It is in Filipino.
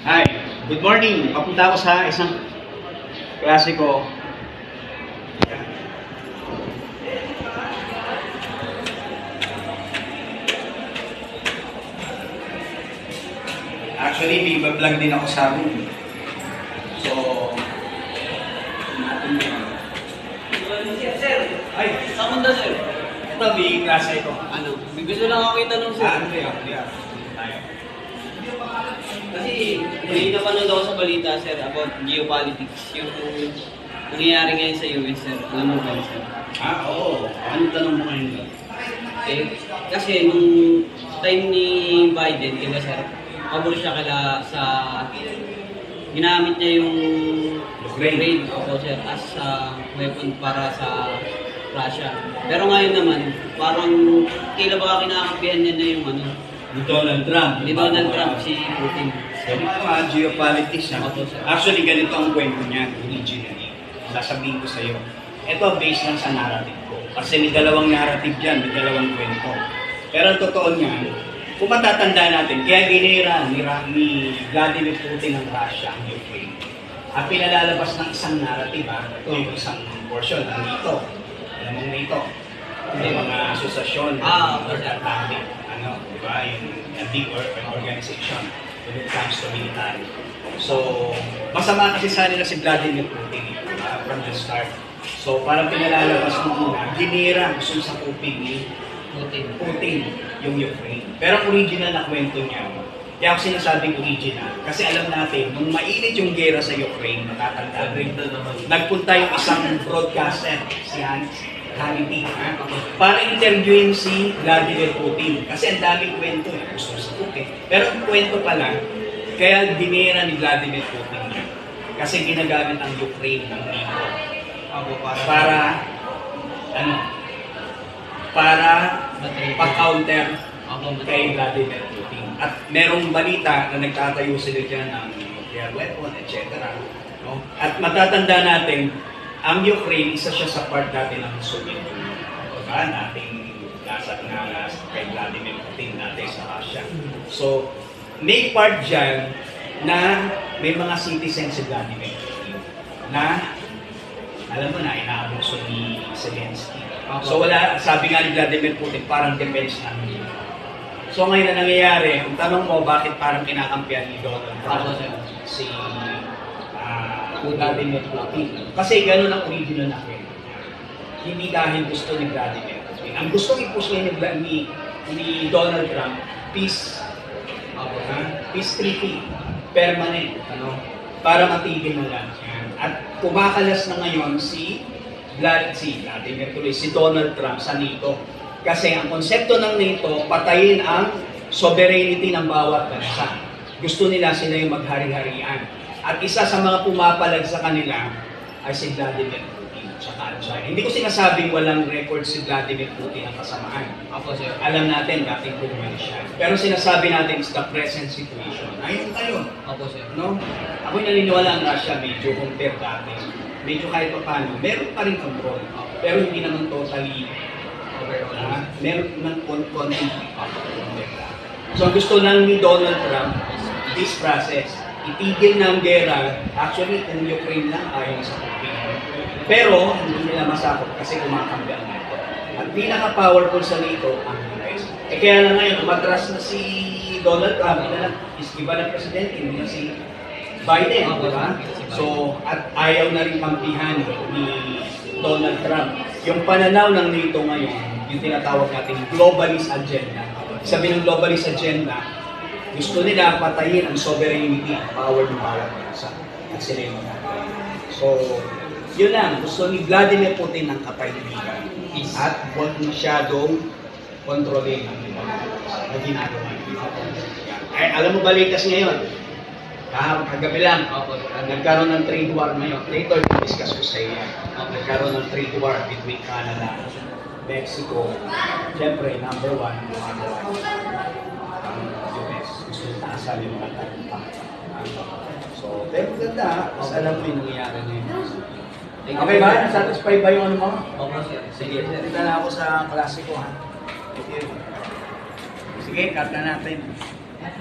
Hi, good morning. Papunta ako sa isang klase ko. Actually, may vlog din ako sa room. So, natin yun. Sir, Ay, saan punta sir? ito, may klase ito. Ano? May gusto lang ako itanong sir. Ano yun? Tayo. Kasi may napanood ako sa balita sir about geopolitics. Yung nangyayari ngayon sa US sir. Alam mo ba sir? Oo. Ano tanong mo ngayon doon? Kasi nung time ni Biden, di ba sir? Pabor siya sa ginamit niya yung Ukraine ako sir as weapon para sa Russia. Pero ngayon naman, parang kailan ba kinakampihan niya na yung ano? Ni Donald Trump. Ni Donald Trump, si Putin. Geopolitics siya. Opo, sir. Actually, ganito ang kwento niya, originally. Sasabihin ko sa iyo. Ito, based lang sa narrative ko. Kasi may dalawang narrative dyan, may dalawang kwento. Pero ang totoo niyan, kung matatanda natin, kaya ginira ni Vladimir Putin ng Russia ang Ukraine. At pinalalabas ng isang narrative, ito yung isang portion ng NATO. Alam mo NATO? Yung mga asosasyon ng North Atlantic. Ano, di ba? Yung big organization when it comes to military. So, masama kasi sa nila si Vladimir Putin from the start. So, parang pinalalabas mo muna, ginira gusto sa ni Putin yung Ukraine. Pero ang original na kwento niya, kaya ako sinasabing original, kasi alam natin, nung mainit yung gera sa Ukraine, matatanda rin na naman, nagpunta yung isang broadcaster, si Hannity, para interviewin si Vladimir Putin. Kasi ang daming kwento, gusto sa Putin. Pero ang kwento pala, kaya dinera ni Vladimir Putin niya. Kasi ginagamit ang Ukraine ng NATO. Para pa-counter kay Vladimir Putin. At merong balita na nagtatayo sila dyan ng nuclear weapon, etc. No? At matatanda natin, ang Ukraine, isa siya sa part dati ng Soviet Union. Diba? Nating lasat na kay Vladimir Putin natin sa Russia. So, may part dyan na may mga citizens si Vladimir Putin na alam mo na, inaabuso ni Zelensky. So wala, sabi nga ni Vladimir Putin, parang defense namin. So ngayon na nangyayari, kung tanong mo bakit parang kinakampihan ni Donald Trump si Vladimir Putin. Kasi gano'n ang original na kwento. Hindi dahil gusto ni Vladimir Putin. Ang gusto i-push ni Donald Trump, peace. Peace treaty. Permanent. Para matigil ng lahat yan. At kumakalas na ngayon si Donald Trump sa NATO. Kasi ang konsepto ng NATO, patayin ang sovereignty ng bawat bansa. Gusto nila sila yung maghari-harian. At isa sa mga pumapalag sa kanila ay si Vladimir Putin at China. Hindi ko sinasabing walang record si Vladimir Putin ang kasamaan. Alam natin, dating pumunta siya. Pero sinasabi natin is the present situation. Ayun tayo. No? Ako'y naniniwala ang Russia, medyo compare dati. Medyo kahit pa paano, meron pa rin control. Pero hindi naman totally meron ng konting So gusto lang ni Donald Trump, this process, itigil na ang gera. Actually, kung Ukraine lang, ayaw sa Putin. Pero, hindi nila masakot kasi kumakambi ang NATO. At pinaka-powerful sa NATO, ang US. Kaya lang ngayon, umatras na si Donald Trump, iba na presidente, hindi na si Biden, di ba? So, at ayaw na rin kampihan ni Donald Trump. Yung pananaw ng NATO ngayon, yung tinatawag natin globalist agenda. Sabi ng globalist agenda, gusto nila patayin ang sovereignty, ang power ng bawat bansa. At sila yung magkakaroon. So, yun lang. Gusto ni Vladimir Putin ng katahimikan. At huwag masyadong kontrolin ang ibang na ginagawa niya. Ay, alam mo ba latest ngayon? Kagabi lang, nagkaroon ng trade war ngayon. Later, discuss ko sa iyo. Nagkaroon ng trade war between Canada, Mexico. Siyempre, number one, US. Gusto nyo taasan yung mga talumpang. So, pero ganda. Mas alam mo yung nangyayari ngayon. Okay ba? Satisfy ba yung ano mo? Sige, dito na ako sa klase ko. Sige, cut na natin.